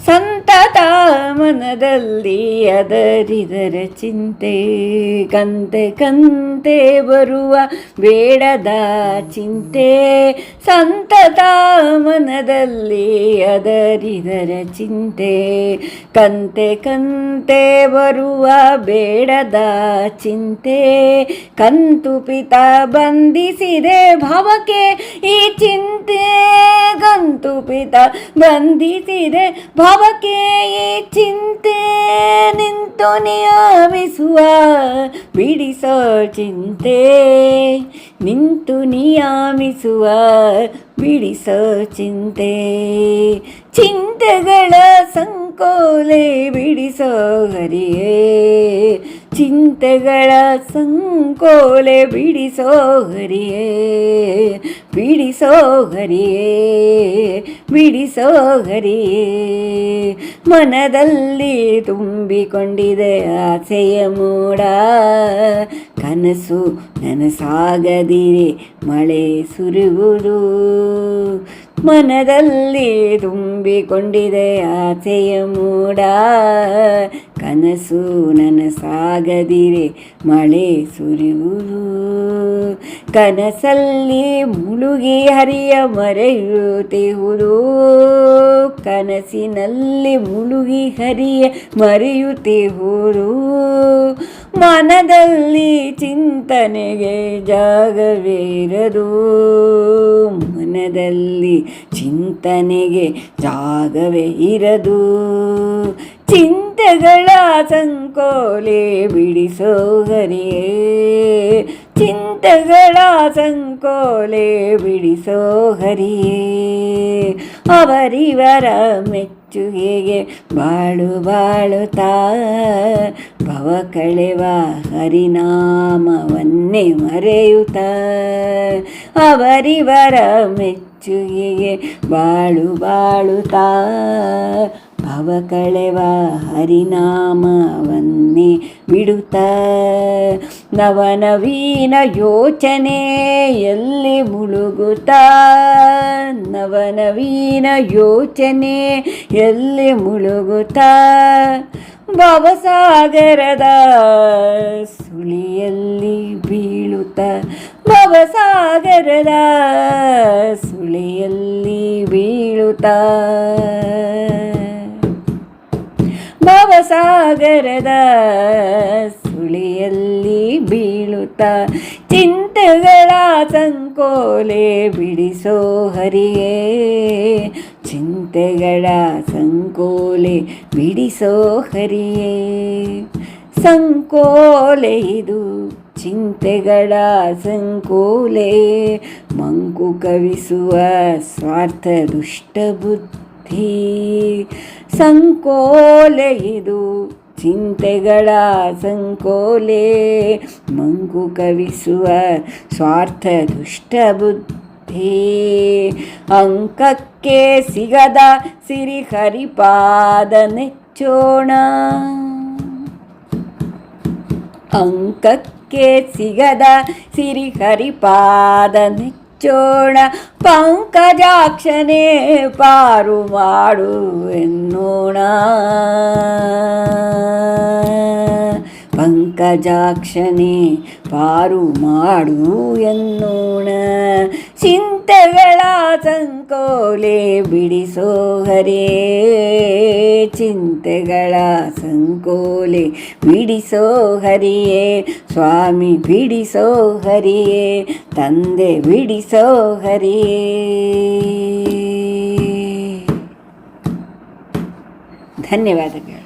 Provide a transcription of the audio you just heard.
ಸಂತತ ಮನದಲ್ಲಿ ಅದರಿದರ ಚಿಂತೆ, ಕಂತೆ ಕಂತೆ ಬರುವ ಬೇಡದ ಚಿಂತೆ. ಸಂತತ ಮನದಲ್ಲಿ ಅದರಿದರ ಚಿಂತೆ, ಕಂತೆ ಕಂತೆ ಬರುವ ಬೇಡದ ಚಿಂತೆ. ಕಂತು ಪಿತ ಬಂಧಿಸಿದೆ ಭಾವಕ್ಕೆ ಈ ಚಿಂತೆ, ಕಂತು ಪಿತ ಬಂಧಿಸಿದೆ ಭಾವಕ್ಕೆ ಈ ಚಿಂತೆ. ನಿಂತು ನಿಯಮಿಸುವ ಬಿಡಿಸೋ ಚಿಂತೆ, ನಿಂತು ನಿಯಮಿಸುವ ಬಿಡಿಸೋ ಚಿಂತೆ. ಚಿಂತೆಗಳ ಸಂಕೋಲೆ ಬಿಡಿಸೋ ಹರಿಯೇ, ಚಿಂತೆಗಳ ಸಂಕೋಲೆ ಬಿಡಿಸೋ ಹರಿಯೇ, ಬಿಡಿಸೋ ಹರಿಯೇ, ಬಿಡಿಸೋ ಹರಿಯೇ. ಮನದಲ್ಲಿ ತುಂಬಿಕೊಂಡಿದೆ ಆಸೆಯ ಮೋಡ, ಕನಸು ನನಸಾಗದಿರೆ ಮಳೆ ಸುರಿಯುವುದು. ಮನದಲ್ಲಿ ತುಂಬಿಕೊಂಡಿದೆ ಆಸೆಯ ಮೋಡ, ಕನಸು ನನಸಾಗದಿರೆ ಮಳೆ ಸುರಿಯುವುದು. ಕನಸಲ್ಲಿ ಮುಳುಗಿ ಹರಿಯ ಮರೆಯುತ್ತಿರುವುದು, ಕನಸಿನಲ್ಲಿ ಮುಳುಗಿ ಹರಿಯ ಮರೆಯುತ್ತಿರುವುದು. ಮನದಲ್ಲಿ ಚಿಂತನೆಗೆ ಜಾಗವೇ ಇರದು, ಮನದಲ್ಲಿ ಚಿಂತನೆಗೆ ಜಾಗವೇ ಇರದು. ಚಿಂತೆಗಳ ಸಂಕೋಲೆ ಬಿಡಿಸೋ ಹರಿಯೇ, ಚಿಂತೆಗಳ ಸಂಕೋಲೆ ಬಿಡಿಸೋ ಹರಿಯೇ. ಅವರಿವರ ಮೆಚ್ಚುಗೆಗೆ ಬಾಳು ಬಾಳುತ್ತಾ ಭವ ಕಳೆವ ಹರಿನಾಮವನ್ನೇ ಮರೆಯುತ್ತಾ. ಅವರಿವರ ಮೆಚ್ಚುಗೆಗೆ ಬಾಳು ಬಾಳುತ್ತಾ ಭವ ಕಳೆವ ಹರಿನಾಮವನ್ನೇ ಬಿಡುತ್ತ. ನವನವೀನ ಯೋಚನೆಯಲ್ಲಿ ಮುಳುಗುತ್ತ, ನವನವೀನ ಯೋಚನೆಯಲ್ಲಿ ಮುಳುಗುತ್ತ. ಭವಸಾಗರದ ಸುಳಿಯಲ್ಲಿ ಬೀಳುತ್ತ, ಭವಸಾಗರದ ಸುಳಿಯಲ್ಲಿ ಬೀಳುತ್ತ. ಭವಸಾಗರದ ಸುಳಿಯಲ್ಲಿ ಬೀಳುತ್ತ. ಚಿಂತೆಗಳ ಸಂಕೋಲೆ ಬಿಡಿಸೋ ಹರಿಯೇ, ಚಿಂತೆಗಳ ಸಂಕೋಲೆ ಬಿಡಿಸೋ ಹರಿಯೇ. ಸಂಕೋಲೆ ಇದು ಚಿಂತೆಗಳ ಸಂಕೋಲೆ, ಮಂಕು ಕವಿಸುವ ಸ್ವಾರ್ಥ ದುಷ್ಟ ಬುದ್ಧಿ. ಸಂಕೋಲೆ ಇದು ಚಿಂತೆಗಳ ಸಂಕೋಲೆ, ಮಂಕು ಕವಿಸುವ ಸ್ವಾರ್ಥ ದುಷ್ಟ ಬುದ್ಧಿ. ಅಂಕಕ್ಕೆ ಸಿಗದ ಸಿರಿ ಹರಿಪಾದ ನೆಚ್ಚೋಣ, ಅಂಕಕ್ಕೆ ಸಿಗದ ಸಿರಿ ಹರಿಪಾದ ನೆಚ್ಚೋಣ. ಪಂಕಜಾಕ್ಷನೇ ಪಾರು ಮಾಡು ಎನ್ನೋಣ, ಪಂಕಜಾಕ್ಷನೇ ಪಾರು ಮಾಡು ಎನ್ನೋಣ. ಚಿಂತೆಗಳ ಸಂಕೋಲೆ ಬಿಡಿಸೋ ಹರೇ, ಚಿಂತೆಗಳ ಸಂಕೋಲೆ ಬಿಡಿಸೋ ಹರಿಯೇ. ಸ್ವಾಮಿ ಬಿಡಿಸೋ ಹರಿಯೇ, ತಂದೆ ಬಿಡಿಸೋ ಹರಿಯೇ. ಧನ್ಯವಾದಗಳು.